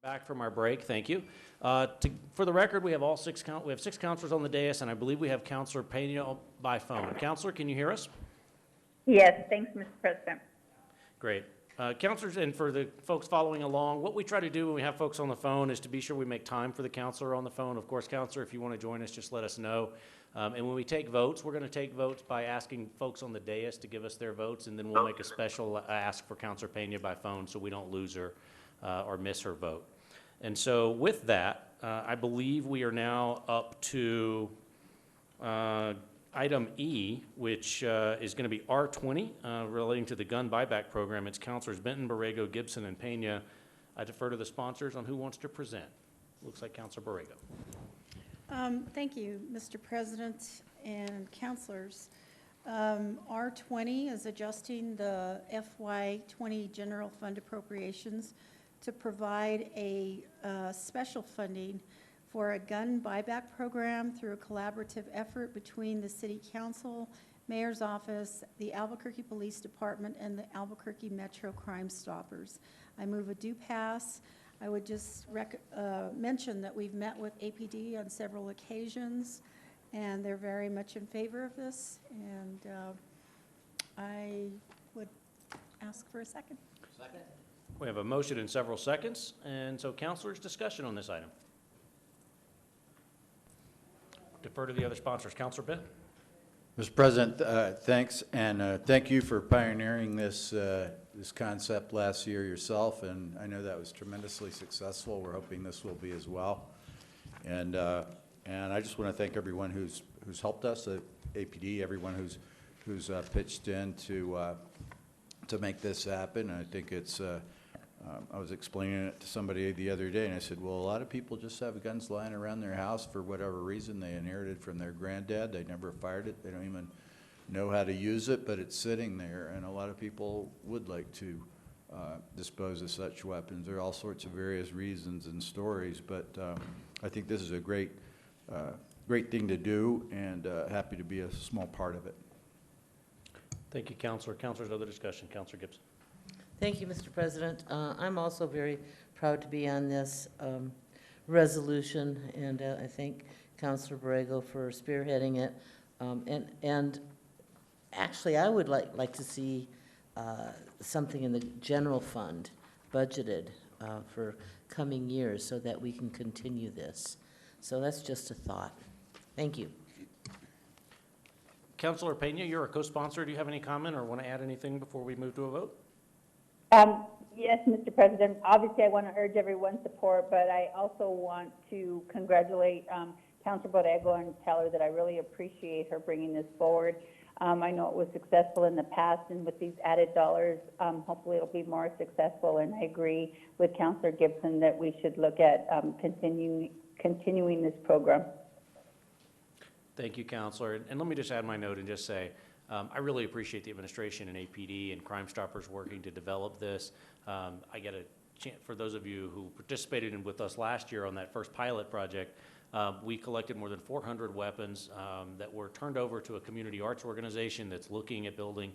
Back from our break, thank you. For the record, we have six counselors on the dais, and I believe we have Counselor Pena by phone. Counselor, can you hear us? Yes, thanks, Mr. President. Great. Counselors, and for the folks following along, what we try to do when we have folks on the phone is to be sure we make time for the counselor on the phone. Of course, Counselor, if you want to join us, just let us know. And when we take votes, we're going to take votes by asking folks on the dais to give us their votes, and then we'll make a special ask for Counselor Pena by phone so we don't lose her or miss her vote. And so with that, I believe we are now up to item E, which is going to be R20, relating to the gun buyback program. It's Councilors Benton, Borrego, Gibson, and Pena. I defer to the sponsors on who wants to present. Looks like Councilor Borrego. Thank you, Mr. President and councilors. R20 is adjusting the FY20 general fund appropriations to provide a special funding for a gun buyback program through a collaborative effort between the City Council, Mayor's Office, the Albuquerque Police Department, and the Albuquerque Metro Crime Stoppers. I move a do pass. I would just mention that we've met with APD on several occasions, and they're very much in favor of this, and I would ask for a second. Second. We have a motion in several seconds, and so counselors, discussion on this item. Defer to the other sponsors. Councilor Benton. Mr. President, thanks, and thank you for pioneering this this concept last year yourself, and I know that was tremendously successful. We're hoping this will be as well, and I just want to thank everyone who's helped us at APD, everyone who's pitched in to make this happen. I think it's. I was explaining it to somebody the other day, and I said, well, a lot of people just have guns lying around their house for whatever reason they inherited from their granddad. They never fired it. They don't even know how to use it, but it's sitting there, and a lot of people would like to dispose of such weapons. There are all sorts of various reasons and stories, but I think this is a great thing to do, and happy to be a small part of it. Thank you, Counselor. Counselors, other discussion. Counselor Gibson. Thank you, Mr. President. I'm also very proud to be on this resolution, and I thank Councilor Borrego for spearheading it. And actually, I would like to see something in the general fund budgeted for coming years so that we can continue this. So that's just a thought. Thank you. Councilor Pena, you're a co-sponsor. Do you have any comment or want to add anything before we move to a vote? Yes, Mr. President. Obviously, I want to urge everyone's support, but I also want to congratulate Councilor Borrego and tell her that I really appreciate her bringing this forward. I know it was successful in the past, and with these added dollars, hopefully it'll be more successful. And I agree with Councilor Gibson that we should look at continuing this program. Thank you, Counselor. And let me just add my note and just say, I really appreciate the administration and APD and Crime Stoppers working to develop this. I get a chance, for those of you who participated with us last year on that first pilot project, we collected more than 400 weapons that were turned over to a community arts organization that's looking at building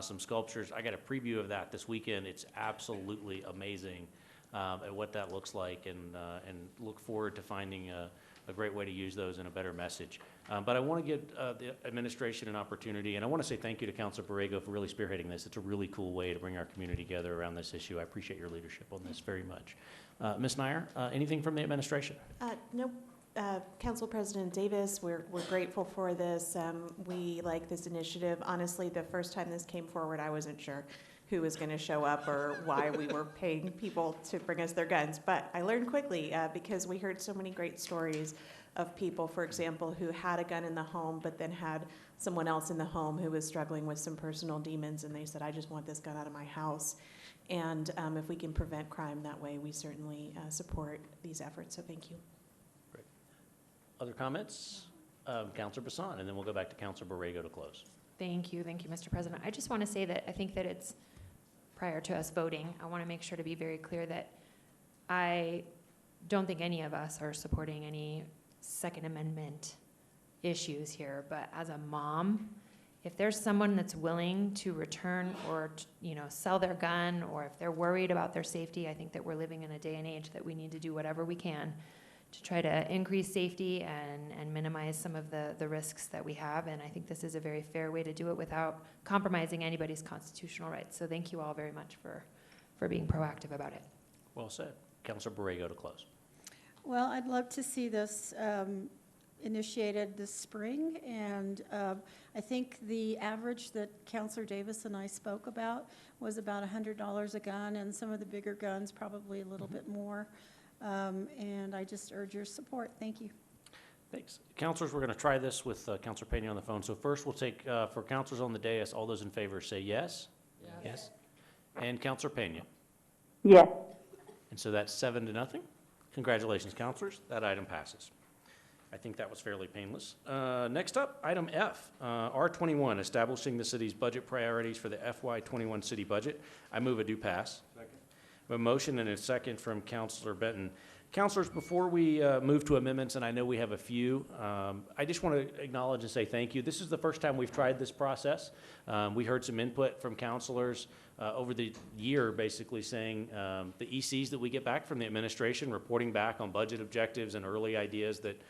some sculptures. I got a preview of that this weekend. It's absolutely amazing at what that looks like, and look forward to finding a great way to use those in a better message. But I want to give the administration an opportunity, and I want to say thank you to Councilor Borrego for really spearheading this. It's a really cool way to bring our community together around this issue. I appreciate your leadership on this very much. Ms. Nyer, anything from the administration? No. Council President Davis, we're grateful for this. We like this initiative. Honestly, the first time this came forward, I wasn't sure who was going to show up or why we were paying people to bring us their guns. But I learned quickly because we heard so many great stories of people, for example, who had a gun in the home but then had someone else in the home who was struggling with some personal demons, and they said, I just want this gun out of my house. And if we can prevent crime that way, we certainly support these efforts. So thank you. Great. Other comments? Councilor Bassan, and then we'll go back to Councilor Borrego to close. Thank you, Mr. President. I just want to say that I think that it's prior to us voting, I want to make sure to be very clear that I don't think any of us are supporting any Second Amendment issues here, but as a mom if there's someone that's willing to return or, sell their gun, or if they're worried about their safety, I think that we're living in a day and age that we need to do whatever we can to try to increase safety and minimize some of the risks that we have. And I think this is a very fair way to do it without compromising anybody's constitutional rights. So thank you all very much for being proactive about it. Well said. Counselor Borrego to close. Well, I'd love to see this initiated this spring, and I think the average that Counselor Davis and I spoke about was about $100 a gun, and some of the bigger guns probably a little bit more. And I just urge your support. Thank you. Thanks. Counselors, we're going to try this with Counselor Pena on the phone. So first, we'll take, for counselors on the dais, all those in favor say yes. Yes. And Counselor Pena. Yes. And so that's 7-0. Congratulations, counselors. That item passes. I think that was fairly painless. Next up, item F, R21, establishing the city's budget priorities for the FY21 city budget. I move a do pass. Second. A motion and a second from Counselor Benton. Counselors, before we move to amendments, and I know we have a few, I just want to acknowledge and say thank you. This is the first time we've tried this process. We heard some input from counselors over the year, basically saying the ECs that we get back from the administration, reporting back on budget objectives and early ideas that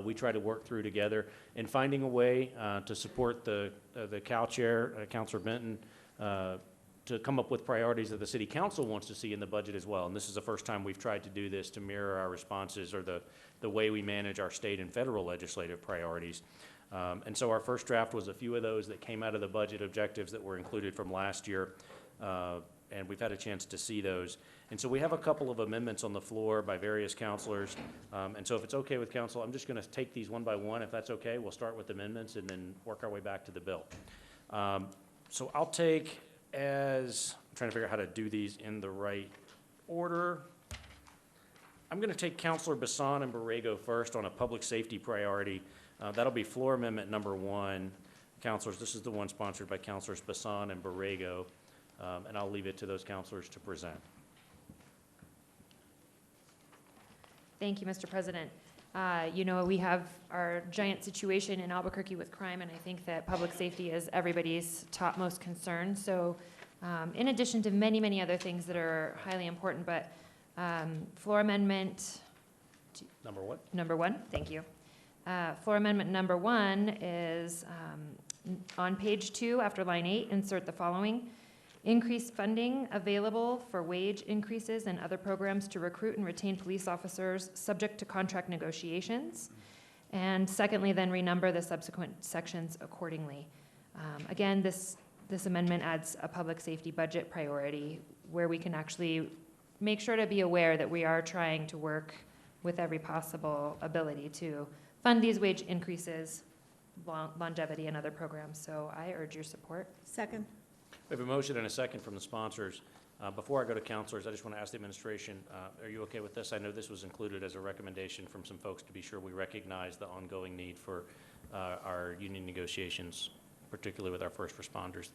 we try to work through together, and finding a way to support the Cal Chair, Counselor Benton, to come up with priorities that the city council wants to see in the budget as well. And this is the first time we've tried to do this to mirror our responses or the way we manage our state and federal legislative priorities. And so our first draft was a few of those that came out of the budget objectives that were included from last year. And we've had a chance to see those. And so we have a couple of amendments on the floor by various counselors. And so if it's okay with council, I'm just going to take these one by one. If that's okay, we'll start with amendments and then work our way back to the bill. So I'll take I'm trying to figure out how to do these in the right order. I'm going to take Counselor Bassan and Borrego first on a public safety priority. That'll be floor amendment number 1. Counselors, this is the one sponsored by Counselors Bassan and Borrego, and I'll leave it to those counselors to present. Thank you, Mr. President. We have our giant situation in Albuquerque with crime, and I think that public safety is everybody's topmost concern. So in addition to many, many other things that are highly important, but floor amendment number one, thank you. Floor amendment number 1 is on page 2, after line 8, insert the following. Increase funding available for wage increases and other programs to recruit and retain police officers subject to contract negotiations. And secondly, then renumber the subsequent sections accordingly. Again, this amendment adds a public safety budget priority where we can actually make sure to be aware that we are trying to work with every possible ability to fund these wage increases, longevity, and other programs. So I urge your support. Second. We have a motion and a second from the sponsors. Before I go to counselors, I just want to ask the administration, are you okay with this? I know this was included as a recommendation from some folks to be sure we recognize the ongoing need for our union negotiations, particularly with our first responders.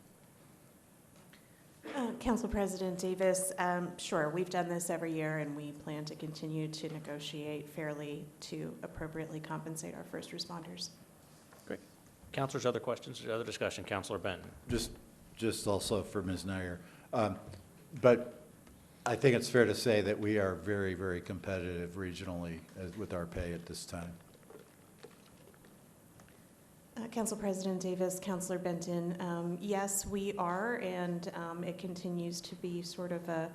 Council President Davis, sure, we've done this every year, and we plan to continue to negotiate fairly to appropriately compensate our first responders. Great. Counselors, other questions or other discussion? Counselor Benton. Just also for Ms. Nair. But I think it's fair to say that we are very, very competitive regionally with our pay at this time. Council President Davis, Councilor Benton, yes, we are, and it continues to be sort of a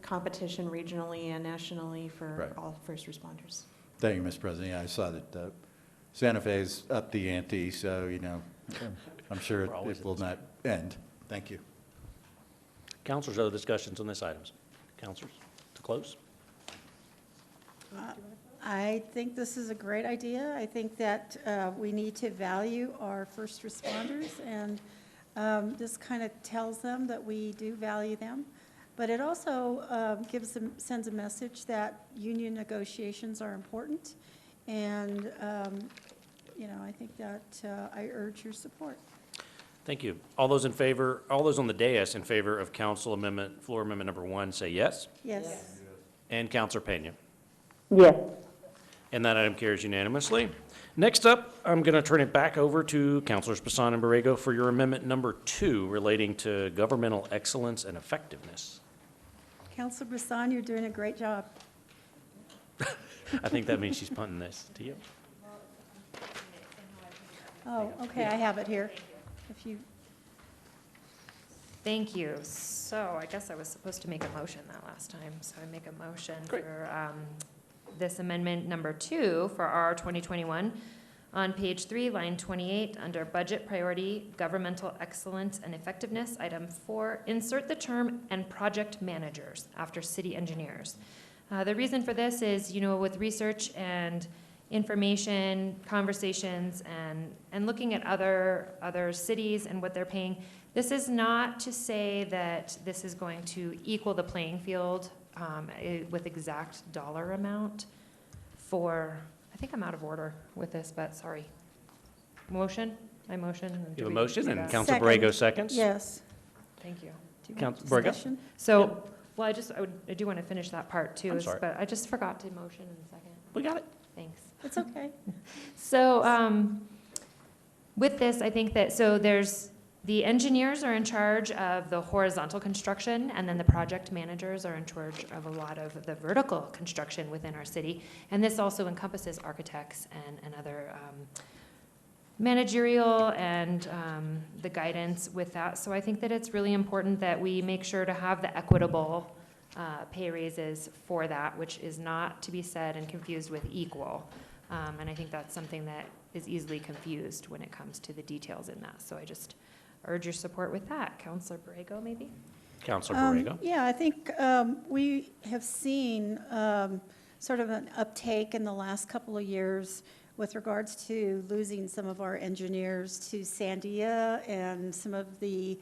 competition regionally and nationally for Right. all first responders. Thank you, Mr. President. Yeah, I saw that Santa Fe's upped the ante, so, I'm sure We're always it will not end. Thank you. Counselors, other discussions on this items? Counselors, to close? I think this is a great idea. I think that we need to value our first responders, and this kind of tells them that we do value them. But it also sends a message that union negotiations are important, and I think that I urge your support. Thank you. All those in favor, all those on the dais in favor of council amendment, floor amendment number 1, say yes. Yes. And Counselor Pena. Yes. And that item carries unanimously. Next up, I'm going to turn it back over to Councilors Bassan and Borrego for your amendment number 2 relating to governmental excellence and effectiveness. Counselor Bassan, you're doing a great job. I think that means she's punting this to you. Oh, okay, I have it here. If you, Thank you. So I guess I was supposed to make a motion that last time, so I make a motion Great. for this amendment number 2 for R 2021 on page 3, line 28, under budget priority, governmental excellence and effectiveness, item 4, insert the term "and project managers" after city engineers. The reason for this is, with research and information, conversations, and looking at other cities and what they're paying, this is not to say that this is going to equal the playing field with exact dollar amount for, I think I'm out of order with this, but sorry. Motion? My motion? You have a motion, and Council Second. Borrego seconds. yes. Thank you. Do you want Counsel Borrego? discussion? So, well, I do want to finish that part too, I'm sorry. but I just forgot to motion in a second. We got it. Thanks. It's okay. So with this, I think that, so there's, the engineers are in charge of the horizontal construction, and then the project managers are in charge of a lot of the vertical construction within our city. And this also encompasses architects and other managerial and the guidance with that. So I think that it's really important that we make sure to have the equitable pay raises for that, which is not to be said and confused with equal. And I think that's something that is easily confused when it comes to the details in that. So I just urge your support with that. Councilor Borrego, maybe? Councilor Borrego. Yeah, I think we have seen sort of an uptake in the last couple of years with regards to losing some of our engineers to Sandia and some of the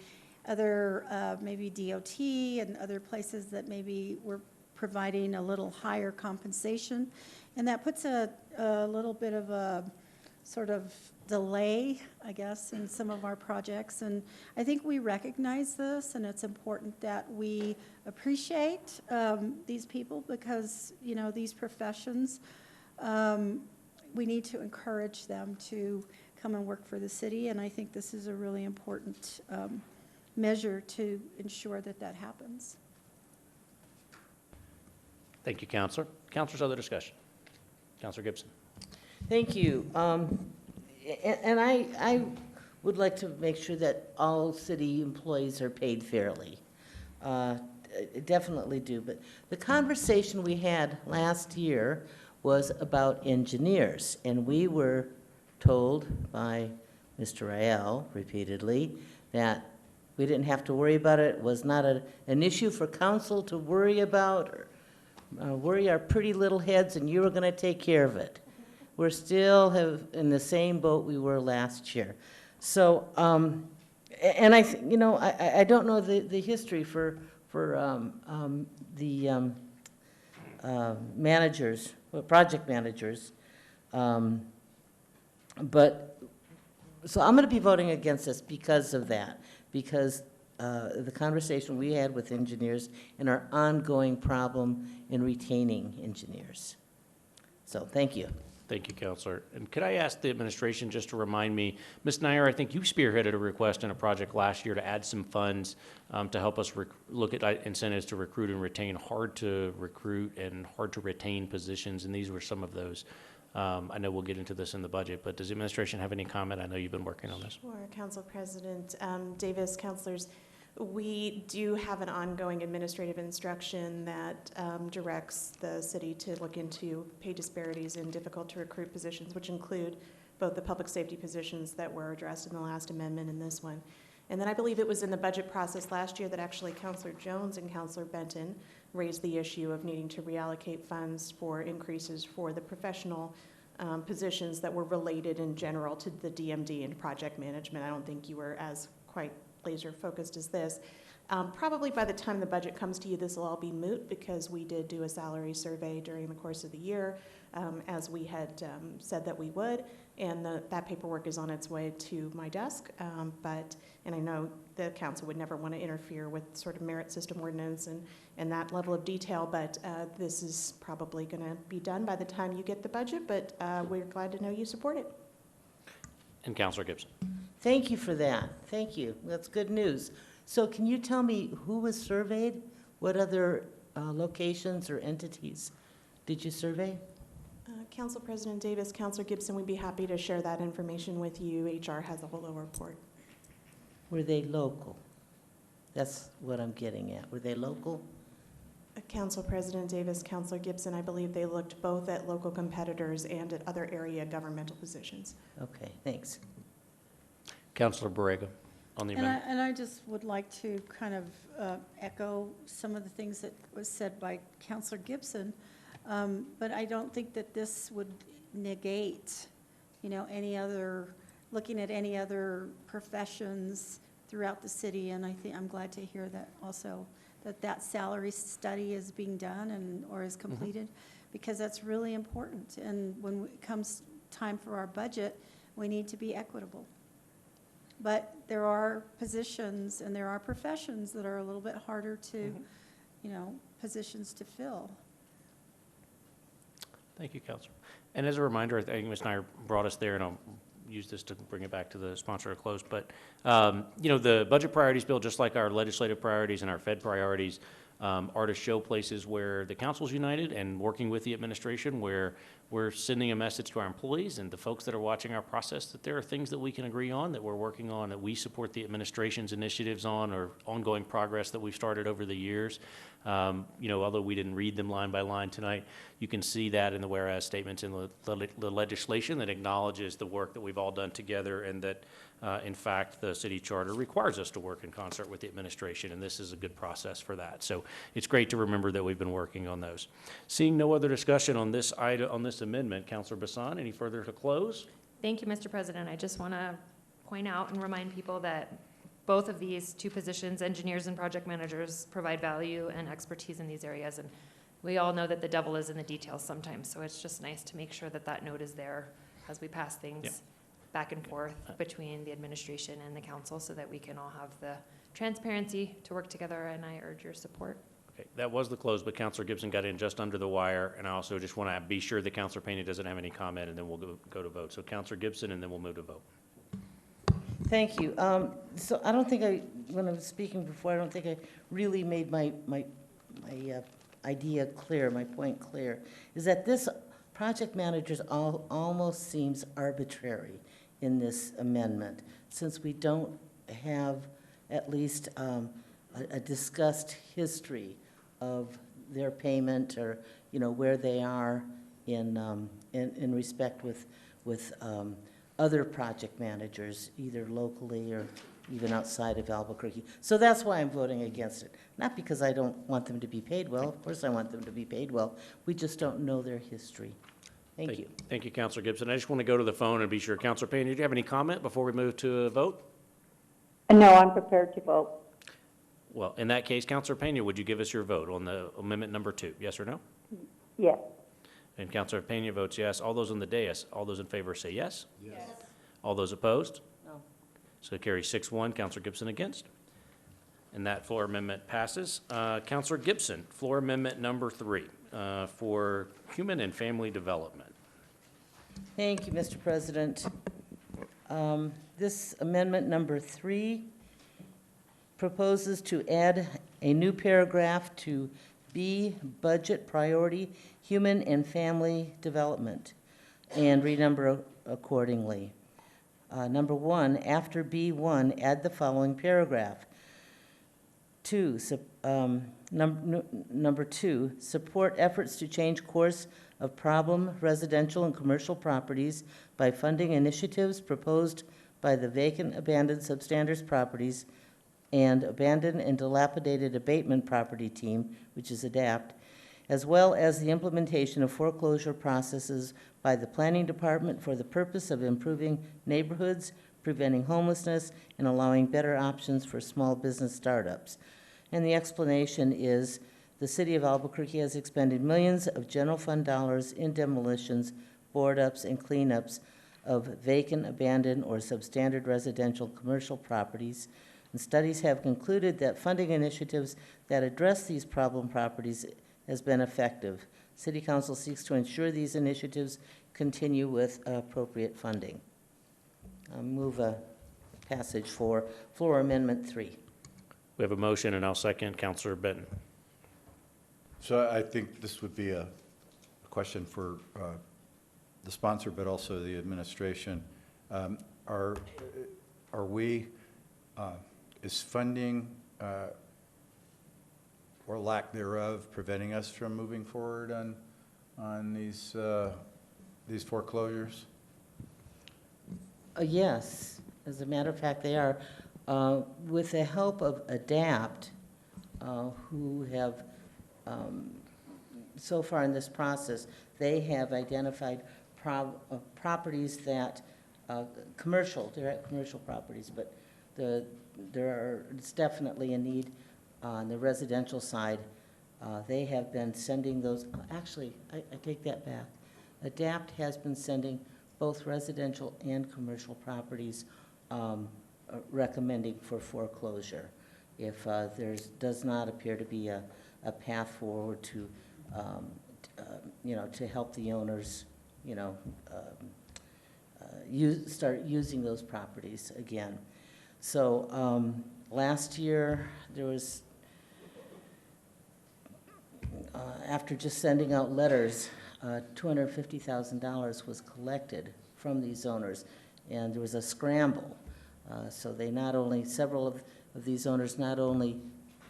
other, maybe DOT and other places that maybe were providing a little higher compensation. And that puts a little bit of a sort of delay, I guess, in some of our projects. And I think we recognize this, and it's important that we appreciate these people because, these professions, we need to encourage them to come and work for the city. And I think this is a really important measure to ensure that that happens. Thank you, Councilor. Councilors, other discussion? Councilor Gibson. Thank you. And I would like to make sure that all city employees are paid fairly. Definitely do. But the conversation we had last year was about engineers, and we were told by Mr. Rael repeatedly that we didn't have to worry about it. It was not an issue for council to worry about or worry our pretty little heads, and you were going to take care of it. We're still in the same boat we were last year. So, and I don't know the history for the managers, project managers, but so I'm going to be voting against this because of that, because the conversation we had with engineers and our ongoing problem in retaining engineers. So, thank you. Thank you, Councilor. And could I ask the administration just to remind me, Ms. Nair, I think you spearheaded a request in a project last year to add some funds to help us look at incentives to recruit and retain hard to recruit and hard to retain positions, and these were some of those. I know we'll get into this in the budget, but does the administration have any comment? I know you've been working on this. Sure, Council President Davis, councilors. We do have an ongoing administrative instruction that directs the city to look into pay disparities in difficult-to-recruit positions, which include both the public safety positions that were addressed in the last amendment and this one. And then I believe it was in the budget process last year that actually Councilor Jones and Councilor Benton raised the issue of needing to reallocate funds for increases for the professional positions that were related in general to the DMD and project management. I don't think you were as quite laser focused as this. Probably by the time the budget comes to you, this will all be moot because we did do a salary survey during the course of the year, as we had said that we would, and that paperwork is on its way to my desk. And I know the council would never want to interfere with sort of merit system ordinance and that level of detail, but this is probably going to be done by the time you get the budget, but we're glad to know you support it. And Counselor Gibson. Thank you for that. Thank you. That's good news. So can you tell me who was surveyed? What other locations or entities did you survey? Council President Davis, Councilor Gibson, we'd be happy to share that information with you. HR has a whole report. Were they local? That's what I'm getting at. Were they local? Council President Davis, Councilor Gibson, I believe they looked both at local competitors and at other area governmental positions. Okay, thanks. Counselor Borrego on the amendment. And I just would like to kind of echo some of the things that was said by Counselor Gibson. But I don't think that this would negate, any other, looking at any other professions throughout the city. And I'm glad to hear that also, that salary study is being done or is completed, because that's really important. And when it comes time for our budget, we need to be equitable. But there are positions and there are professions that are a little bit harder to, positions to fill. Thank you, Counselor. And as a reminder, I think Ms. Snyder brought us there, and I'll use this to bring it back to the sponsor to close. But, the budget priorities bill, just like our legislative priorities and our Fed priorities, are to show places where the council's united and working with the administration, where we're sending a message to our employees and the folks that are watching our process that there are things that we can agree on, that we're working on, that we support the administration's initiatives on, or ongoing progress that we've started over the years. Although we didn't read them line by line tonight, you can see that in the whereas statements in the legislation that acknowledges the work that we've all done together, and that, in fact, the city charter requires us to work in concert with the administration, and this is a good process for that. So it's great to remember that we've been working on those. Seeing no other discussion on this item, on this amendment, Councilor Bassan, any further to close? Thank you, Mr. President. I just want to point out and remind people that both of these two positions, engineers and project managers, provide value and expertise in these areas. And we all know that the devil is in the details sometimes, so it's just nice to make sure that that note is there as we pass things back and forth between the administration and the council, so that we can all have the transparency to work together, and I urge your support. Okay, that was the close, but Councilor Gibson got in just under the wire, and I also just want to be sure that Councilor Pena doesn't have any comment, and then we'll go to vote. So Councilor Gibson, and then we'll move to vote. Thank you. So I don't think when I was speaking before, I don't think I really made my idea clear, my point clear, is that this project managers almost seems arbitrary in this amendment, since we don't have at least a discussed history of their payment, or, where they are in respect with other project managers, either locally or even outside of Albuquerque. So that's why I'm voting against it. Not because I don't want them to be paid well. Of course I want them to be paid well. We just don't know their history. Thank you. Thank you, Councilor Gibson. I just want to go to the phone and be sure. Councilor Pena, did you have any comment before we move to a vote? No, I'm prepared to vote. Well, in that case, Councilor Pena, would you give us your vote on the amendment number 2? Yes or no? Yes. And Councilor Pena votes yes. All those on the dais, all those in favor say yes? Yes. All those opposed? No. So it carries 6-1. Councilor Gibson against. And that floor amendment passes. Councilor Gibson, floor amendment number 3 for human and family development. Thank you, Mr. President. This amendment number 3 proposes to add a new paragraph to B, budget priority, human and family development, and renumber accordingly. Number 1, after B1, add the following paragraph. Number 2, support efforts to change course of problem residential and commercial properties by funding initiatives proposed by the vacant, abandoned, substandard properties and abandoned and dilapidated abatement property team, which is ADAPT, as well as the implementation of foreclosure processes by the Planning Department for the purpose of improving neighborhoods, preventing homelessness, and allowing better options for small business startups. And the explanation is the city of Albuquerque has expended millions of general fund dollars in demolitions, board-ups, and cleanups of vacant, abandoned, or substandard residential commercial properties. And studies have concluded that funding initiatives that address these problem properties has been effective. City Council seeks to ensure these initiatives continue with appropriate funding. I'll move a passage for Floor Amendment 3. We have a motion, and I'll second. Counselor Benton. So I think this would be a question for the sponsor, but also the administration. Are we, is funding or lack thereof preventing us from moving forward on these foreclosures? Yes, as a matter of fact, they are. With the help of ADAPT, who have, so far in this process, they have identified properties that, direct commercial properties, but it's definitely a need on the residential side. They have been sending those, actually, I take that back. ADAPT has been sending both residential and commercial properties recommending for foreclosure. If there does not appear to be a path forward to, to help the owners, start using those properties again. So last year, there was, after just sending out letters, $250,000 was collected from these owners, and there was a scramble. So they several of these owners not only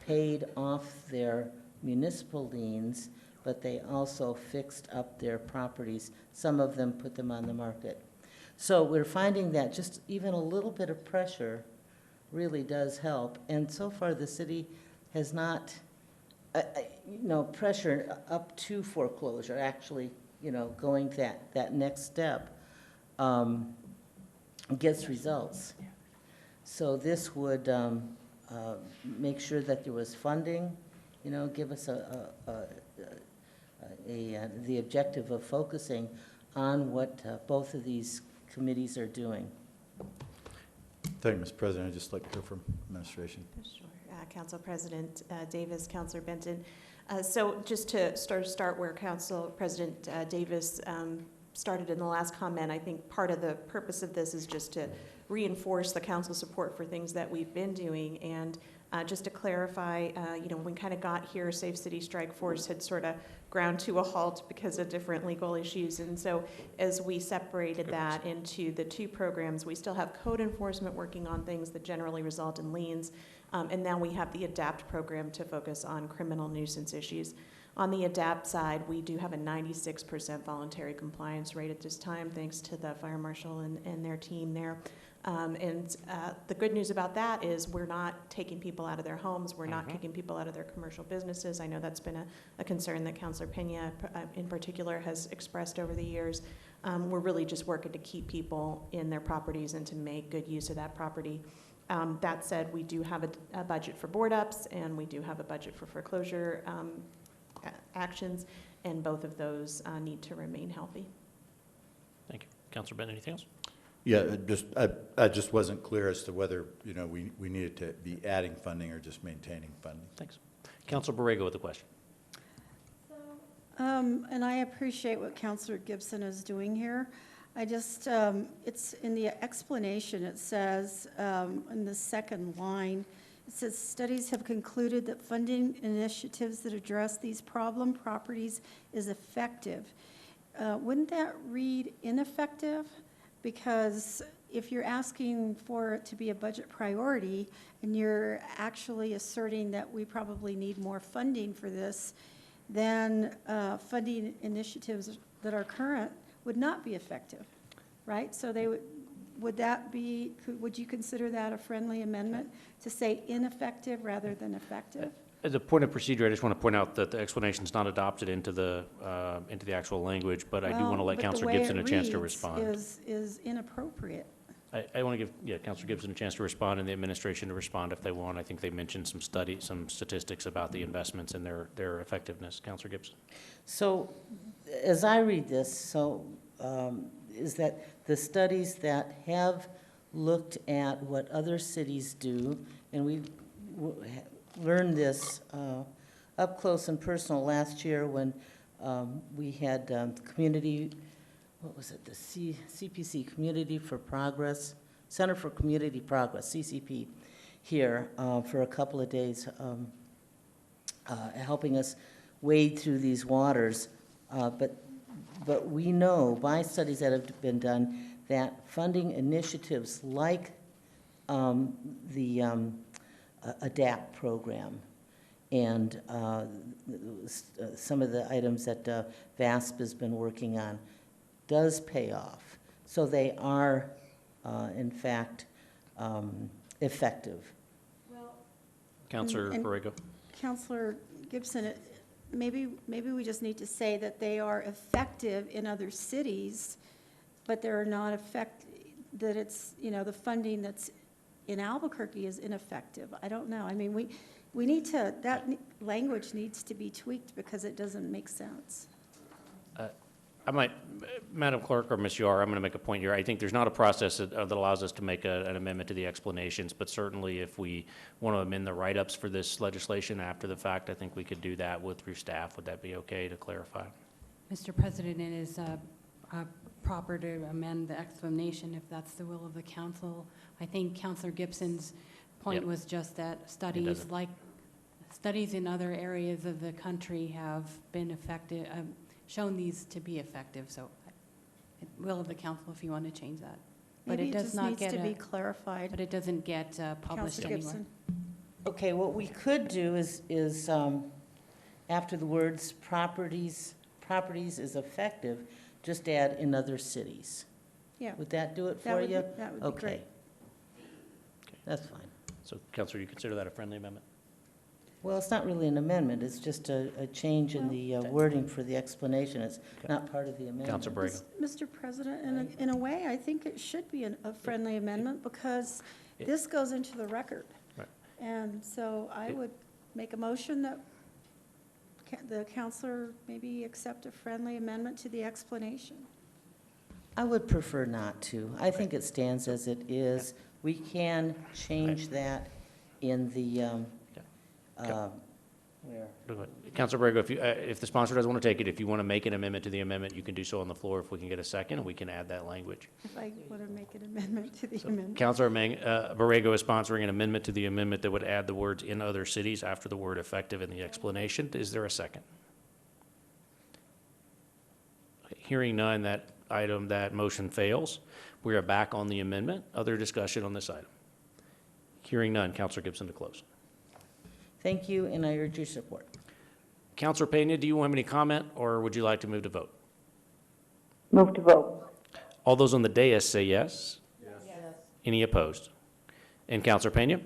paid off their municipal liens, but they also fixed up their properties. Some of them put them on the market. So we're finding that just even a little bit of pressure really does help. And so far, the city has not, pressure up to foreclosure, actually, going that next step gets results. So this would make sure that there was funding, give us the objective of focusing on what both of these committees are doing. Thank you, Mr. President. I'd just like to hear from administration. Sure. Council President Davis, Councilor Benton. So just to start where Council President Davis started in the last comment, I think part of the purpose of this is just to reinforce the council support for things that we've been doing. And just to clarify, when we kind of got here, Safe City Strike Force had sort of ground to a halt because of different legal issues. And so as we separated that into the two programs, we still have code enforcement working on things that generally result in liens. And now we have the ADAPT program to focus on criminal nuisance issues. On the ADAPT side, we do have a 96% voluntary compliance rate at this time, thanks to the fire marshal and their team there. The good news about that is we're not taking people out of their homes. We're not kicking people out of their commercial businesses. I know that's been a concern that Councilor Pena in particular has expressed over the years. We're really just working to keep people in their properties and to make good use of that property. That said, we do have a budget for board ups, and we do have a budget for foreclosure actions, and both of those need to remain healthy. Thank you. Counselor Benton, anything else? Yeah, I just wasn't clear as to whether, we needed to be adding funding or just maintaining funding. Thanks. Counselor Borrego with a question. And I appreciate what Councilor Gibson is doing here. I just, it's in the explanation, it says, in the second line, it says, studies have concluded that funding initiatives that address these problem properties is effective. Wouldn't that read ineffective? Because if you're asking for it to be a budget priority and you're actually asserting that we probably need more funding for this, then funding initiatives that are current would not be effective, right? So they would that be, would you consider that a friendly amendment to say ineffective rather than effective? As a point of procedure, I just want to point out that the explanation is not adopted into the actual language, but I do want to let Counselor Gibson a chance to respond. Is inappropriate. I want to give, Counselor Gibson a chance to respond and the administration to respond if they want. I think they mentioned some some statistics about the investments and their effectiveness. Counselor Gibson. So, as I read this, is that the studies that have looked at what other cities do, and we learned this up close and personal last year when we had community, what was it, the CPC, Community for Progress, Center for Community Progress, CCP, here for a couple of days, helping us wade through these waters. But we know by studies that have been done that funding initiatives like the ADAPT program and some of the items that VASP has been working on does pay off. So they are, in fact, effective. Counselor and- Borrego. Counselor Gibson, maybe we just need to say that they are effective in other cities, but they're not that it's, the funding that's in Albuquerque is ineffective. I don't know. I mean, we need to, that language needs to be tweaked because it doesn't make sense. I might, Madam Clerk or Ms. Yar, I'm going to make a point here. I think there's not a process that allows us to make an amendment to the explanations, but certainly if we want to amend the write-ups for this legislation after the fact, I think we could do that through staff. Would that be okay to clarify? Mr. President, it is proper to amend the explanation if that's the will of the council. I think Councilor Gibson's point Yep. was just that doesn't. studies in other areas of the country have been effective, shown these to be effective, so will of the council if you want to change that. But Maybe it it does just not needs get to be clarified. but it doesn't get published Counselor anywhere. Gibson. Okay, what we could do is after the words properties is effective, just add in other cities. Yeah. Would that do it That for would you? be- that would be Okay. great. That's fine. So, Counselor, you consider that a friendly amendment? Well, it's not really an amendment, it's just a change in the wording for the explanation. It's not part of the amendment. Counselor Borrego. Mr. President, in a way, I think it should be a friendly amendment because this goes into the record. Right. And so I would make a motion that the counselor maybe accept a friendly amendment to the explanation. I would prefer not to. I think it stands as it is. We can change that in the, where? Counselor Borrego, if the sponsor doesn't want to take it, if you want to make an amendment to the amendment, you can do so on the floor if we can get a second, and we can add that language. If I want to make an amendment to the So amendment. Counselor Borrego is sponsoring an amendment to the amendment that would add the words "in other cities" after the word "effective" in the explanation. Is there a second? Hearing none, that motion fails. We are back on the amendment. Other discussion on this item? Hearing none. Counselor Gibson to close. Thank you, and I urge your support. Counselor Peña, do you have any comment, or would you like to move to vote? Move to vote. All those on the dais say yes. Yes. Any opposed? And Counselor Peña?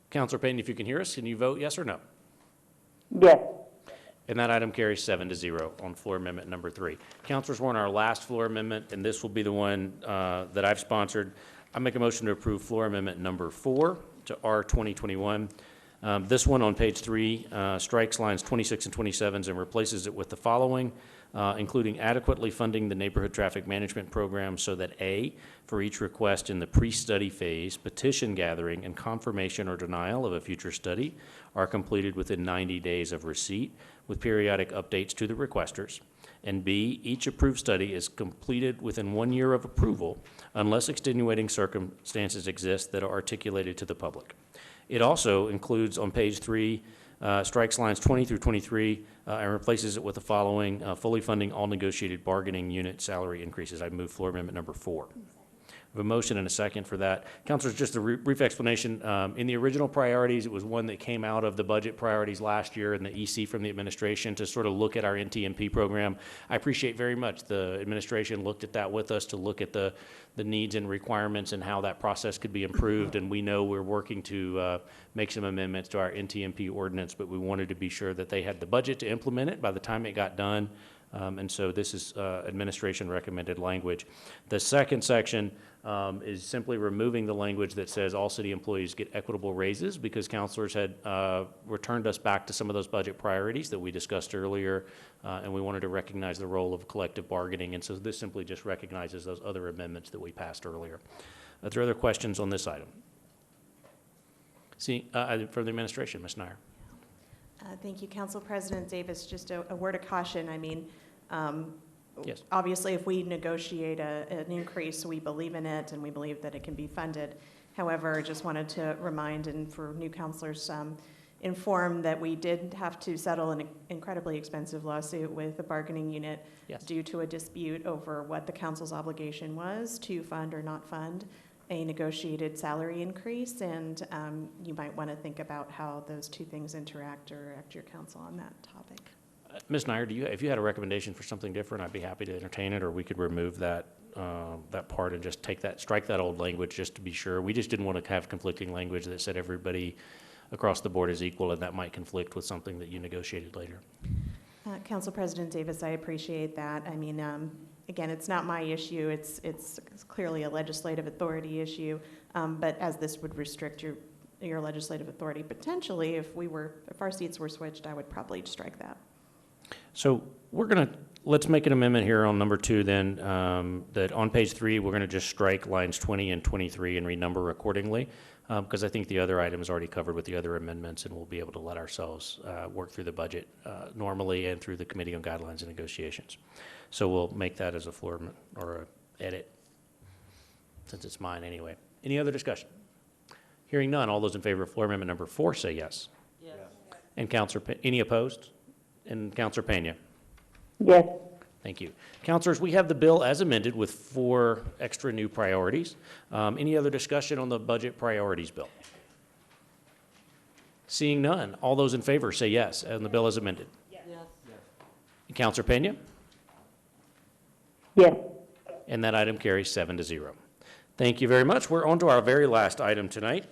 Counselor Peña, if you can hear us, can you vote yes or no? Yes. And that item carries 7-0 on floor amendment number 3. Councilors, we're on our last floor amendment, and this will be the one that I've sponsored. I make a motion to approve floor amendment number 4 to R 2021. This one on page 3 strikes lines 26 and 27 and replaces it with the following, including adequately funding the neighborhood traffic management program so that A, for each request in the pre-study phase, petition gathering and confirmation or denial of a future study are completed within 90 days of receipt with periodic updates to the requesters. And B, each approved study is completed within 1 year of approval unless extenuating circumstances exist that are articulated to the public. It also includes on page 3, strikes lines 20 through 23 and replaces it with the following, fully funding all negotiated bargaining unit salary increases. I move floor amendment number 4. We have a motion and a second for that. Councilors, just a brief explanation. In the original priorities, it was one that came out of the budget priorities last year and the EC from the administration to sort of look at our NTMP program. I appreciate very much the administration looked at that with us to look at the needs and requirements and how that process could be improved. And we know we're working to make some amendments to our NTMP ordinance, but we wanted to be sure that they had the budget to implement it by the time it got done. And so this is administration recommended language. The second section is simply removing the language that says all city employees get equitable raises, because counselors had returned us back to some of those budget priorities that we discussed earlier, and we wanted to recognize the role of collective bargaining. And so this simply just recognizes those other amendments that we passed earlier. Are there other questions on this item? See, from the administration, Ms. Nyer. Thank you, Council President Davis. Just a word of caution. I mean, Yes. obviously, if we negotiate an increase, we believe in it and we believe that it can be funded. However, just wanted to remind, and for new counselors, inform that we did have to settle an incredibly expensive lawsuit with the bargaining unit Yes. due to a dispute over what the council's obligation was to fund or not fund a negotiated salary increase, and you might want to think about how those two things interact or act your counsel on that topic. Ms. Nyer, if you had a recommendation for something different, I'd be happy to entertain it, or we could remove that part and just strike that old language just to be sure. We just didn't want to have conflicting language that said everybody across the board is equal, and that might conflict with something that you negotiated later. Council President Davis, I appreciate that. I mean, again, it's not my issue. It's clearly a legislative authority issue. But as this would restrict your legislative authority, potentially, if our seats were switched, I would probably strike that. So let's make an amendment here on number 2 then, that on page 3, we're going to just strike lines 20 and 23 and renumber accordingly, because I think the other item is already covered with the other amendments, and we'll be able to let ourselves work through the budget normally and through the Committee on Guidelines and Negotiations. So we'll make that as a floor or a edit, since it's mine anyway. Any other discussion? Hearing none, all those in favor of floor amendment number 4 say yes. Yes. And any opposed? And Councilor Pena? Yes. Thank you. Councilors, we have the bill as amended with 4 extra new priorities. Any other discussion on the budget priorities bill? Seeing none, all those in favor say yes, and the bill is amended. Yes. Councilor Pena? Yes. And that item carries 7-0. Thank you very much. We're on to our very last item tonight.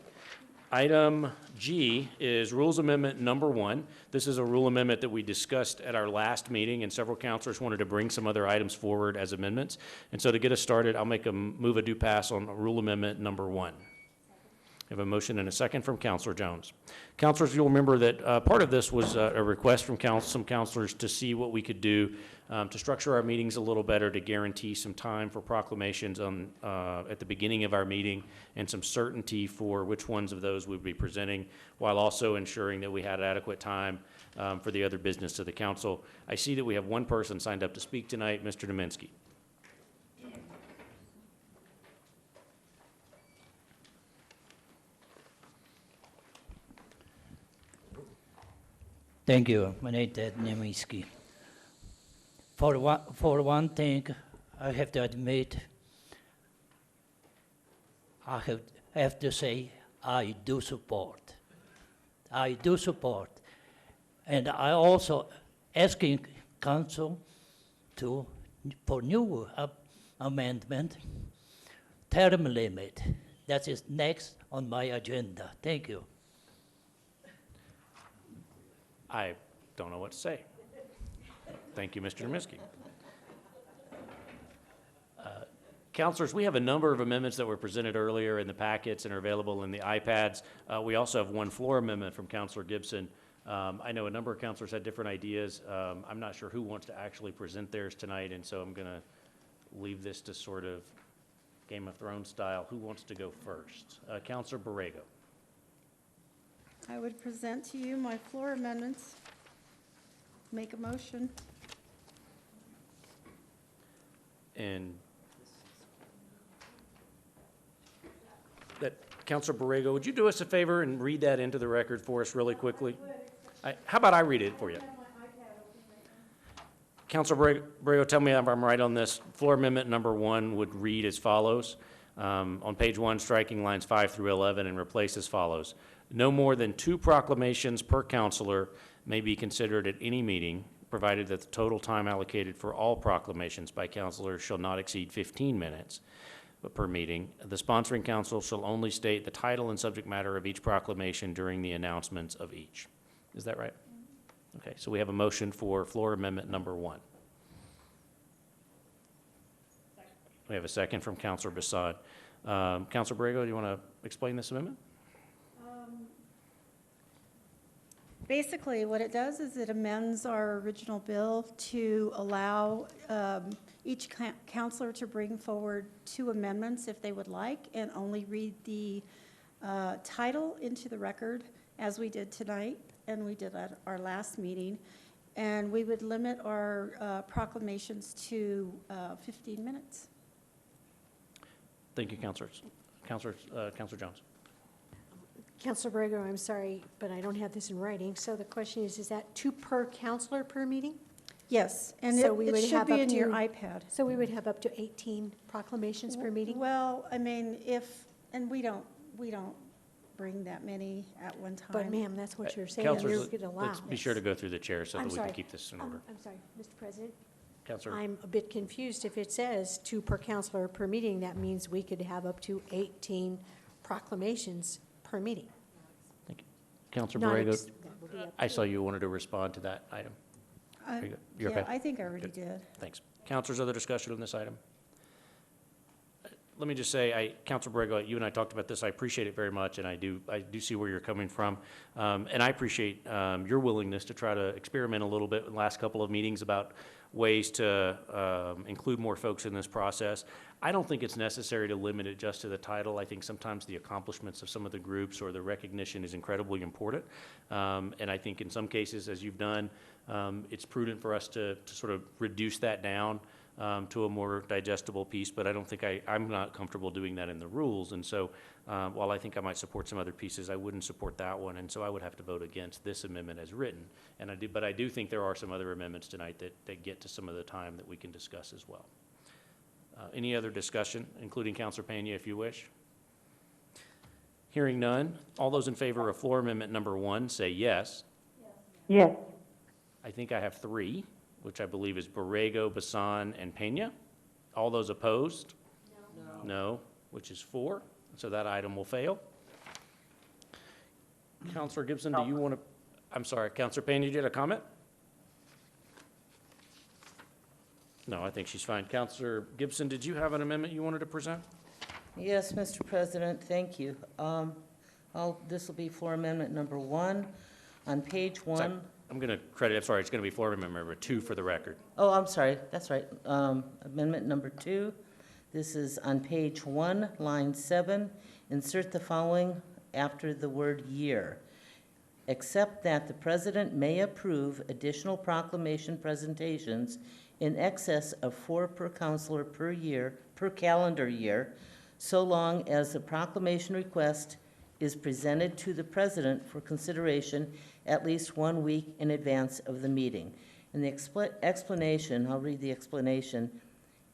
Item G is Rules Amendment number 1. This is a rule amendment that we discussed at our last meeting, and several councilors wanted to bring some other items forward as amendments. And so to get us started, I'll move a due pass on Rule Amendment number 1. I have a motion and a second from Councilor Jones. Councilors, you'll remember that part of this was a request from some councilors to see what we could do to structure our meetings a little better, to guarantee some time for proclamations at the beginning of our meeting, and some certainty for which ones of those we'd be presenting, while also ensuring that we had adequate time for the other business of the council. I see that we have one person signed up to speak tonight, Mr. Dominski. Thank you. My name is Ted Nemiski. For one thing, I have to admit, I have to say I do support. I do support. And I also asking council for new amendment, term limit. That is next on my agenda. Thank you. I don't know what to say. Thank you, Mr. Dominski. Councilors, we have a number of amendments that were presented earlier in the packets and are available in the iPads. We also have one floor amendment from Councilor Gibson. I know a number of councilors had different ideas. I'm not sure who wants to actually present theirs tonight, and so I'm going to leave this to sort of Game of Thrones style. Who wants to go first? Councilor Borrego. I would present to you my floor amendments. Make a motion. And that, Councilor Borrego, would you do us a favor and read that into the record for us really quickly? How about I read it for you? Councilor Borrego, tell me if I'm right on this. Floor amendment number 1 would read as follows. On page 1, striking lines 5 through 11 and replace as follows. No more than 2 proclamations per councilor may be considered at any meeting, provided that the total time allocated for all proclamations by councilors shall not exceed 15 minutes per meeting. The sponsoring council shall only state the title and subject matter of each proclamation during the announcements of each. Is that right? Okay, so we have a motion for floor amendment number 1. We have a second from Counselor Basad. Counselor Borrego, do you want to explain this amendment? Basically, what it does is it amends our original bill to allow each counselor to bring forward 2 amendments if they would like, and only read the title into the record, as we did tonight, and we did at our last meeting. And we would limit our proclamations to 15 minutes. Thank you, Counselors. Counselor Jones. Counselor Borrego, I'm sorry, but I don't have this in writing. So the question is that 2 per counselor per meeting? Yes, and So we it would should have be up in your to- iPad. So we would have up to 18 proclamations per meeting? Well, I mean, and we don't bring that many at one time. But ma'am, that's what you're saying, Counselors, you're going to allow. let's be sure to go through the chair so I'm that we can sorry. keep this in order. I'm sorry, Mr. President. Counselor, I'm a bit confused. If it says 2 per counselor per meeting, that means we could have up to 18 proclamations per meeting. Counselor Not Borrego, ex- that would be up I to- saw you wanted to respond to that item. Are you good? You're Yeah, okay? I think I already Good. did. Thanks. Counselors, other discussion on this item? Let me just say, Counselor Borrego, you and I talked about this. I appreciate it very much, and I do see where you're coming from. And I appreciate your willingness to try to experiment a little bit in the last couple of meetings about ways to include more folks in this process. I don't think it's necessary to limit it just to the title. I think sometimes the accomplishments of some of the groups or the recognition is incredibly important. And I think in some cases, as you've done, it's prudent for us to sort of reduce that down to a more digestible piece, but I don't think I'm not comfortable doing that in the rules. And so while I think I might support some other pieces, I wouldn't support that one. And so I would have to vote against this amendment as written. And but I do think there are some other amendments tonight that get to some of the time that we can discuss as well. Any other discussion, including Counselor Pena, if you wish? Hearing none, all those in favor of floor amendment number 1 say yes. Yes. I think I have 3, which I believe is Borrego, Bassan, and Pena. All those opposed? No, which is 4. So that item will fail. Counselor Gibson, do you want to, I'm sorry, Counselor Pena, you had a comment? No, I think she's fine. Counselor Gibson, did you have an amendment you wanted to present? Yes, Mr. President, thank you. This will be floor amendment number 1. On page 1. I'm going to credit, I'm sorry, it's going to be floor amendment number 2 for the record. Oh, I'm sorry, that's right. Amendment number 2. This is on page 1, line 7. Insert the following after the word year. Except that the president may approve additional proclamation presentations in excess of 4 per counselor per year, per calendar year, so long as the proclamation request is presented to the president for consideration at least 1 week in advance of the meeting. And the explanation, I'll read the explanation.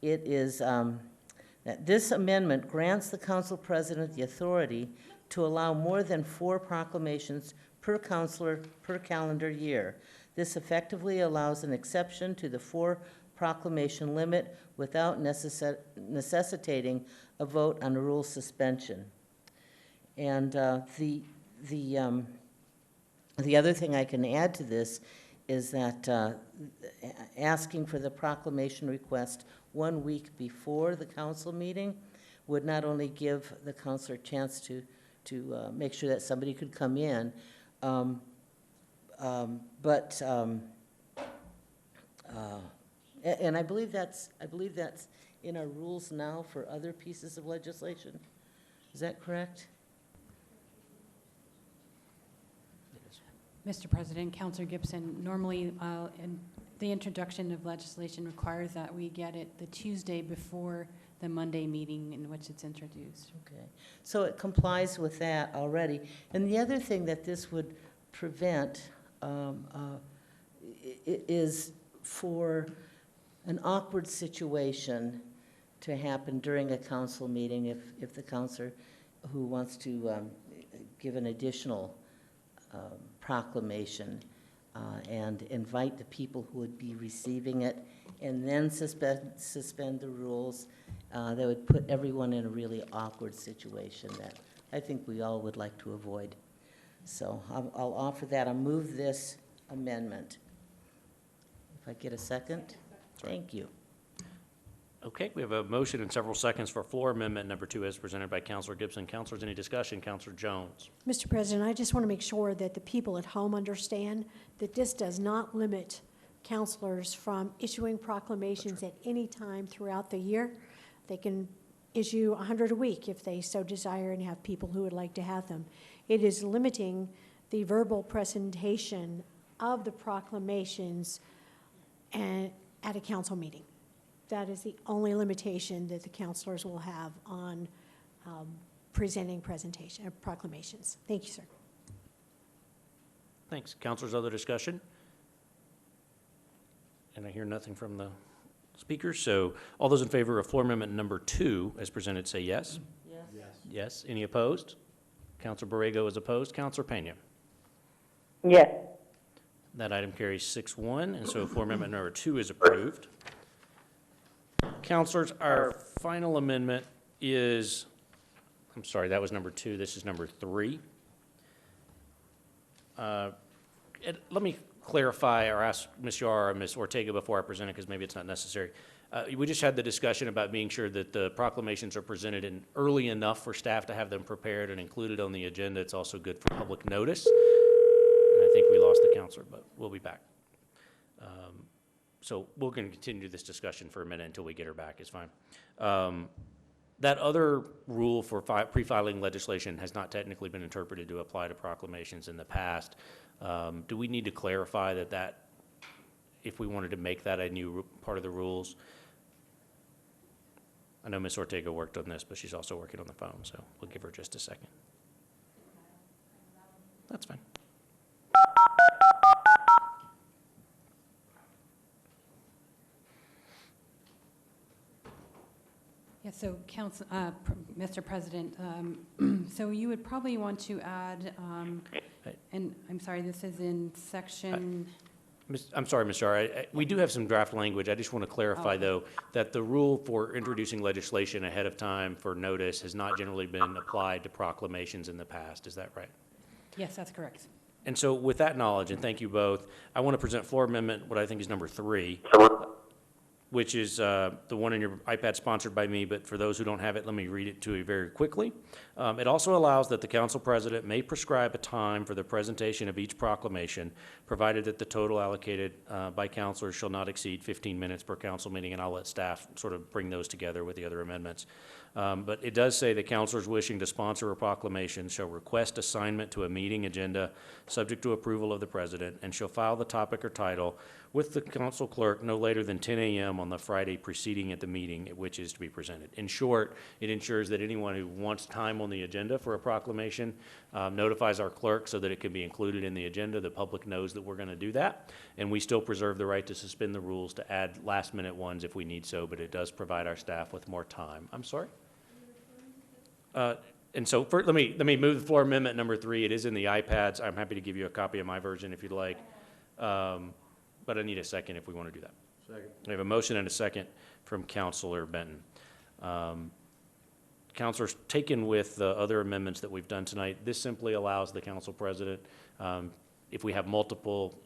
It is that this amendment grants the council president the authority to allow more than 4 proclamations per counselor per calendar year. This effectively allows an exception to the 4 proclamation limit without necessitating a vote on a rule suspension. And the other thing I can add to this is that asking for the proclamation request 1 week before the council meeting would not only give the councilor a chance to make sure that somebody could come in, and I believe that's in our rules now for other pieces of legislation. Is that correct? Mr. President, Councilor Gibson, normally the introduction of legislation requires that we get it the Tuesday before the Monday meeting in which it's introduced. Okay, so it complies with that already. And the other thing that this would prevent is for an awkward situation to happen during a council meeting if the councilor who wants to give an additional proclamation and invite the people who would be receiving it and then suspend the rules, that would put everyone in a really awkward situation that I think we all would like to avoid. So I'll offer that. I'll move this amendment. If I get a second? Thank you. Okay, we have a motion and several seconds for floor amendment number 2 as presented by Counselor Gibson. Counselors, any discussion? Counselor Jones. Mr. President, I just want to make sure that the people at home understand that this does not limit counselors from issuing proclamations at any time throughout the year. They can issue 100 a week if they so desire and have people who would like to have them. It is limiting the verbal presentation of the proclamations at a council meeting. That is the only limitation that the counselors will have on presenting proclamations. Thank you, sir. Thanks. Counselors, other discussion? And I hear nothing from the speakers, so all those in favor of floor amendment number 2 as presented say yes. Yes? Yes. Any opposed? Counselor Borrego is opposed. Counselor Pena. Yes. That item carries 6-1, and so floor amendment number 2 is approved. Counselors, our final amendment is, I'm sorry, that was number 2. This is number 3. Let me clarify or ask Ms. Yar or Ms. Ortega before I present it, because maybe it's not necessary. We just had the discussion about being sure that the proclamations are presented in early enough for staff to have them prepared and included on the agenda. It's also good for public notice. And I think we lost the counselor, but we'll be back. So we're going to continue this discussion for a minute until we get her back. It's fine. That other rule for pre-filing legislation has not technically been interpreted to apply to proclamations in the past. Do we need to clarify that if we wanted to make that a new part of the rules? I know Ms. Ortega worked on this, but she's also working on the phone, so we'll give her just a second. That's fine. Yeah, so Mr. President, so you would probably want to add, and I'm sorry, this is in section, I'm sorry, Ms. Yar, we do have some draft language. I just want to clarify, though, that the rule for introducing legislation ahead of time for notice has not generally been applied to proclamations in the past. Is that right? yes, that's correct. And so with that knowledge, and thank you both, I want to present floor amendment, what I think is number 3, which is the one in your iPad sponsored by me, but for those who don't have it, let me read it to you very quickly. It also allows that the council president may prescribe a time for the presentation of each proclamation, provided that the total allocated by councilors shall not exceed 15 minutes per council meeting, and I'll let staff sort of bring those together with the other amendments. But it does say that councilors wishing to sponsor a proclamation shall request assignment to a meeting agenda subject to approval of the president, and shall file the topic or title with the council clerk no later than 10 a.m. on the Friday preceding at the meeting at which is to be presented. In short, it ensures that anyone who wants time on the agenda for a proclamation notifies our clerk so that it can be included in the agenda. The public knows that we're going to do that, and we still preserve the right to suspend the rules to add last-minute ones if we need so, but it does provide our staff with more time. I'm sorry? And so let me move the floor amendment number 3. It is in the iPads. I'm happy to give you a copy of my version if you'd like. But I need a second if we want to do that. Second. We have a motion and a second from Councilor Benton. Councilors, taken with the other amendments that we've done tonight, this simply allows the council president, if we have multiple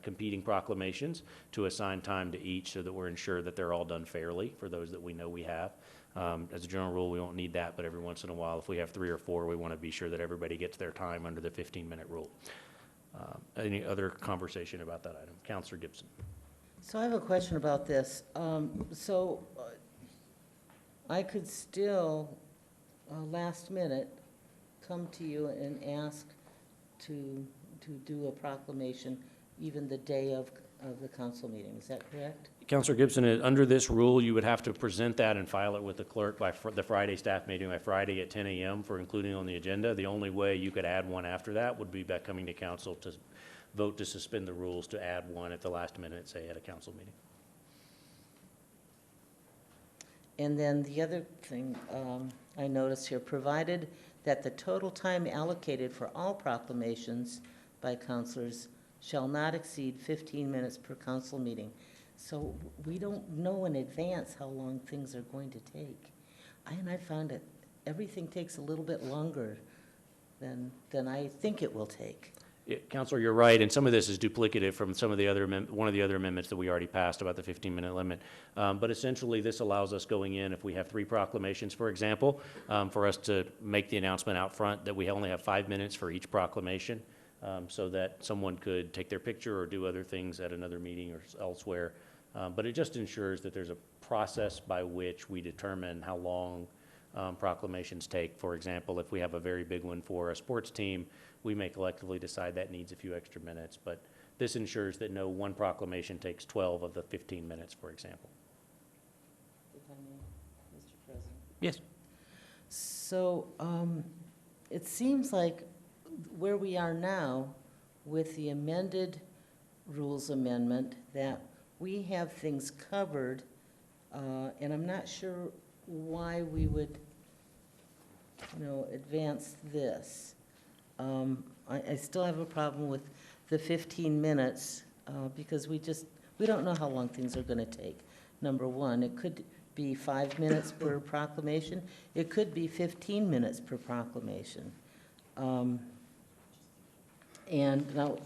competing proclamations, to assign time to each so that we're ensured that they're all done fairly for those that we know we have. As a general rule, we won't need that, but every once in a while, if we have 3 or 4, we want to be sure that everybody gets their time under the 15-minute rule. Any other conversation about that item? Councilor Gibson. So I have a question about this. I could still, last minute, come to you and ask to do a proclamation even the day of the council meeting. Is that correct? Councilor Gibson, under this rule, you would have to present that and file it with the clerk by the Friday staff meeting by Friday at 10 a.m. for including on the agenda. The only way you could add one after that would be by coming to council to vote to suspend the rules to add one at the last minute, say at a council meeting. And then the other thing I noticed here, provided that the total time allocated for all proclamations by councilors shall not exceed 15 minutes per council meeting. So we don't know in advance how long things are going to take. And I found that everything takes a little bit longer than I think it will take. Counselor, you're right, and some of this is duplicative from some of the other, one of the other amendments that we already passed about the 15-minute limit. But essentially, this allows us going in, if we have 3 proclamations, for example, for us to make the announcement out front that we only have 5 minutes for each proclamation, so that someone could take their picture or do other things at another meeting or elsewhere. But it just ensures that there's a process by which we determine how long proclamations take. For example, if we have a very big one for a sports team, we may collectively decide that needs a few extra minutes, but this ensures that no one proclamation takes 12 of the 15 minutes, for example. If I may, Mr. President. Yes. So it seems like where we are now with the amended rules amendment, that we have things covered, and I'm not sure why we would, advance this. I still have a problem with the 15 minutes because we don't know how long things are going to take. Number one, it could be 5 minutes per proclamation. It could be 15 minutes per proclamation. And now,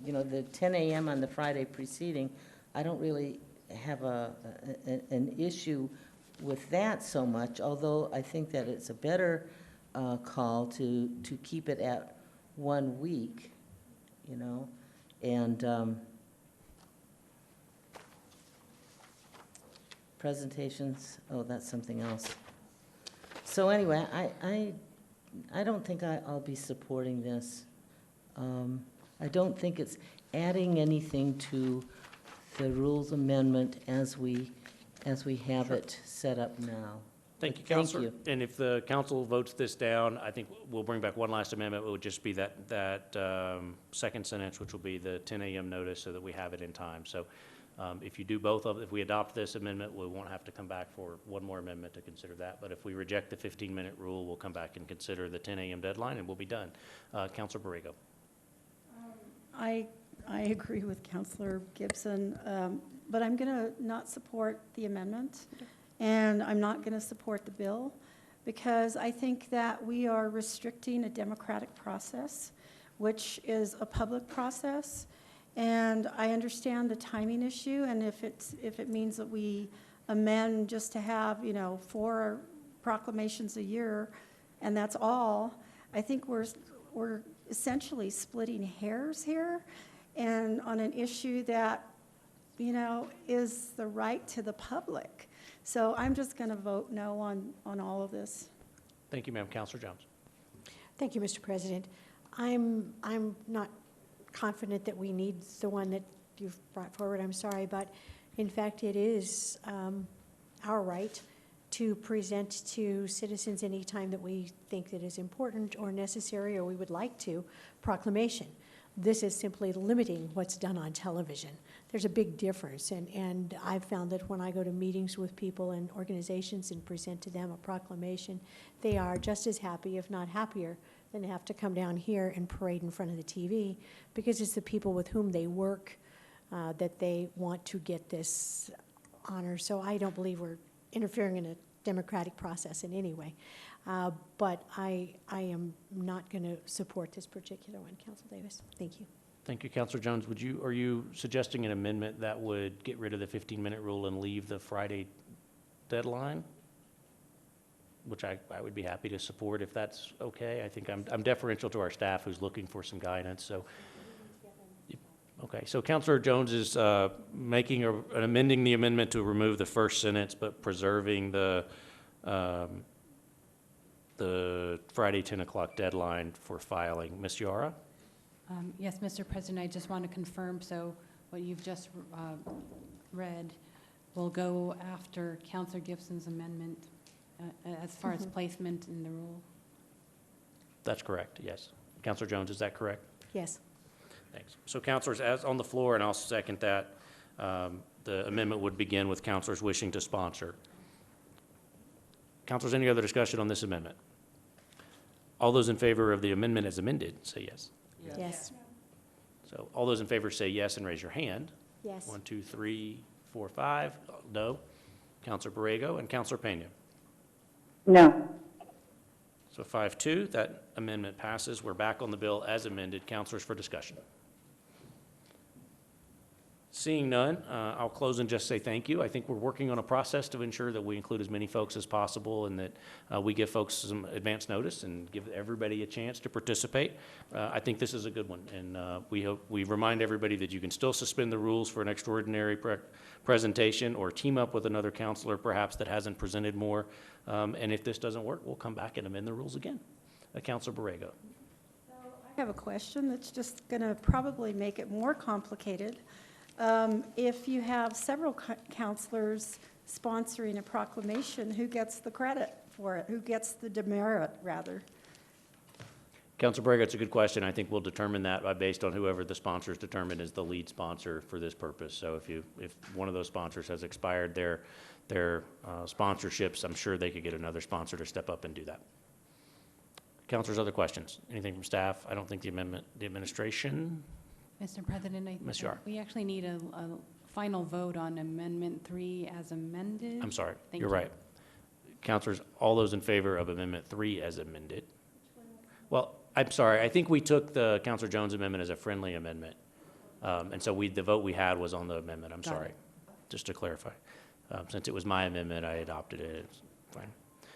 the 10 a.m. on the Friday preceding, I don't really have an issue with that so much, although I think that it's a better call to keep it at 1 week, and presentations, that's something else. So anyway, I don't think I'll be supporting this. I don't think it's adding anything to the rules amendment as we have it set up now. Thank you, Thank Counselor. you. And if the council votes this down, I think we'll bring back one last amendment. It would just be that second sentence, which will be the 10 a.m. notice, so that we have it in time. So if you do both of, if we adopt this amendment, we won't have to come back for one more amendment to consider that. But if we reject the 15-minute rule, we'll come back and consider the 10 a.m. deadline, and we'll be done. Counselor Borrego. I agree with Counselor Gibson, but I'm going to not support the amendment, and I'm not going to support the bill, because I think that we are restricting a democratic process, which is a public process, and I understand the timing issue, and if it means that we amend just to have, 4 proclamations a year, and that's all, I think we're essentially splitting hairs here, and on an issue that, is the right to the public. So I'm just going to vote no on all of this. Thank you, ma'am. Counselor Jones. Thank you, Mr. President. I'm not confident that we need the one that you've brought forward, I'm sorry, but in fact, it is our right to present to citizens any time that we think that is important or necessary or we would like to proclamation. This is simply limiting what's done on television. There's a big difference, and I've found that when I go to meetings with people and organizations and present to them a proclamation, they are just as happy, if not happier, than to have to come down here and parade in front of the TV, because it's the people with whom they work that they want to get this honor. So I don't believe we're interfering in a democratic process in any way. But I am not going to support this particular one, Council Davis. Thank you. Thank you, Counselor Jones. Are you suggesting an amendment that would get rid of the 15-minute rule and leave the Friday deadline? Which I would be happy to support if that's okay. I think I'm deferential to our staff who's looking for some guidance, so. Okay, so Counselor Jones is amending the amendment to remove the first sentence, but preserving the Friday 10 o'clock deadline for filing. Ms. Yara? Yes, Mr. President, I just want to confirm, so what you've just read will go after Counselor Gibson's amendment as far as placement in the rule? That's correct, yes. Counselor Jones, is that correct? Yes. Thanks. So counselors, as on the floor, and I'll second that, the amendment would begin with counselors wishing to sponsor. Counselors, any other discussion on this amendment? All those in favor of the amendment as amended, say yes. Yes. So all those in favor say yes and raise your hand. Yes. 1, 2, 3, 4, 5. No. Counselor Borrego and Counselor Pena. No. So 5-2, that amendment passes. We're back on the bill as amended. Counselors for discussion. Seeing none, I'll close and just say thank you. I think we're working on a process to ensure that we include as many folks as possible and that we give folks some advance notice and give everybody a chance to participate. I think this is a good one, and we remind everybody that you can still suspend the rules for an extraordinary presentation or team up with another counselor perhaps that hasn't presented more. And if this doesn't work, we'll come back and amend the rules again. Counselor Borrego. I have a question that's just going to probably make it more complicated. If you have several counselors sponsoring a proclamation, who gets the credit for it? Who gets the demerit, rather? Councilor Borrego, it's a good question. I think we'll determine that based on whoever the sponsors determine is the lead sponsor for this purpose. So if one of those sponsors has expired their sponsorships, I'm sure they could get another sponsor to step up and do that. Councilors, other questions? Anything from staff? I don't think the administration. Mr. President, Ms. Yar. we actually need a final vote on Amendment 3 as amended. I'm sorry, Thank you're you. right. Councilors, all those in favor of Amendment 3 as amended? Well, I'm sorry, I think we took the Councilor Jones amendment as a friendly amendment. And so the vote we had was on the amendment, I'm Got sorry, it. just to clarify. Since it was my amendment, I adopted it, it's fine.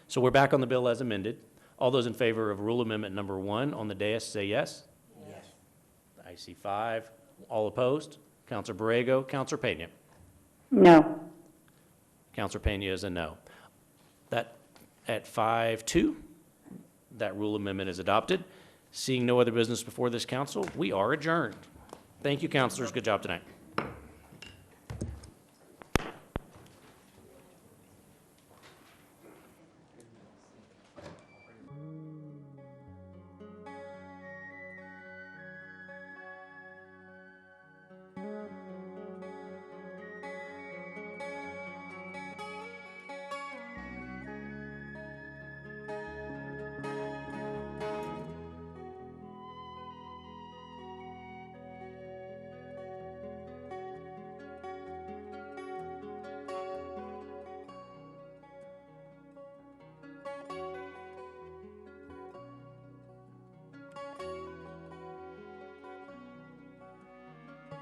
So we're back on the bill as amended. All those in favor of Rule Amendment number 1 on the dais, say yes. Yes. I see 5. All opposed? Councilor Borrego, Councilor Pena. No. Councilor Pena is a no. That, at 5-2, that rule amendment is adopted. Seeing no other business before this council, we are adjourned. Thank you, councilors. Good job tonight.